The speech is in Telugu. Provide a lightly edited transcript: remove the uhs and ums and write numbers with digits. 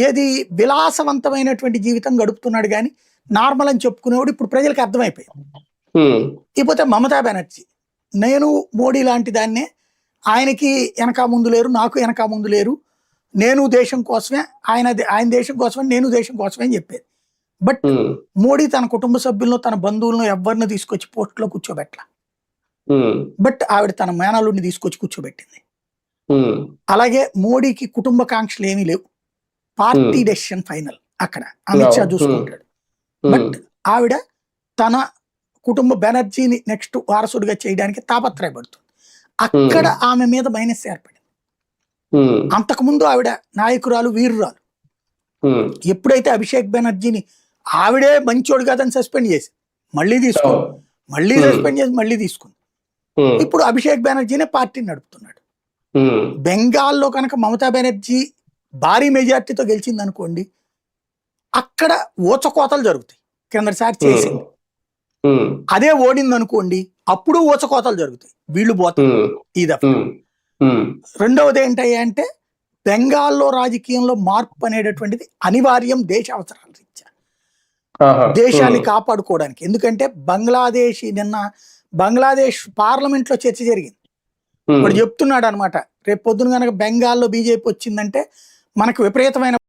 ఏది విలాసవంతమైనటువంటి జీవితం గడుపుతున్నాడు కానీ నార్మల్ అని చెప్పుకునేవాడు ఇప్పుడు ప్రజలకు అర్థమైపోయింది. ఇకపోతే మమతా బెనర్జీ, నేను మోడీ లాంటి దాన్నే, ఆయనకి వెనక ముందు లేరు, నాకు వెనక ముందు లేరు, నేను దేశం కోసమే, ఆయన దేశం కోసమే, నేను దేశం కోసమే అని చెప్పేది. బట్ మోడీ తన కుటుంబ సభ్యులను, తన బంధువులను ఎవరిని తీసుకొచ్చి పోస్టులో కూర్చోబెట్టలా. బట్ ఆవిడ తన మేనల్లుడిని తీసుకొచ్చి కూర్చోబెట్టింది. అలాగే మోడీకి కుటుంబకాంక్షలు ఏమీ లేవు, పార్టీ డెసిషన్ ఫైనల్. అక్కడ అమిత్ షా చూసుకుంటాడు. బట్ ఆవిడ తన కుటుంబ బెనర్జీని నెక్స్ట్ వారసుడిగా చేయడానికి తాపత్రయపడుతుంది. అక్కడ ఆమె మీద మైనస్ ఏర్పడింది. అంతకుముందు ఆవిడ నాయకురాలు, వీరురాలు. ఎప్పుడైతే అభిషేక్ బెనర్జీని ఆవిడే మంచోడు కాదని సస్పెండ్ చేసి మళ్ళీ తీసుకుంది, మళ్ళీ సస్పెండ్ చేసి మళ్ళీ తీసుకుంది. ఇప్పుడు అభిషేక్ బెనర్జీనే పార్టీని నడుపుతున్నాడు. బెంగాల్లో కనుక మమతా బెనర్జీ భారీ మెజార్టీతో గెలిచింది అనుకోండి, అక్కడ ఊచకోతలు జరుగుతాయి. కిందసారి చేసింది. అదే ఓడింది అనుకోండి, అప్పుడు ఊచకోతలు జరుగుతాయి, వీళ్ళు పోతారు ఈ దఫా. రెండవది ఏంటయ్యా అంటే, బెంగాల్లో రాజకీయంలో మార్పు అనేటటువంటిది అనివార్యం దేశ అవసరాల రీత్యా, దేశాన్ని కాపాడుకోవడానికి. ఎందుకంటే నిన్న బంగ్లాదేశ్ పార్లమెంట్ లో చర్చ జరిగింది. ఇప్పుడు చెప్తున్నాడు అనమాట, రేపు పొద్దున కనుక బెంగాల్లో బీజేపీ వచ్చిందంటే మనకు విపరీతమైన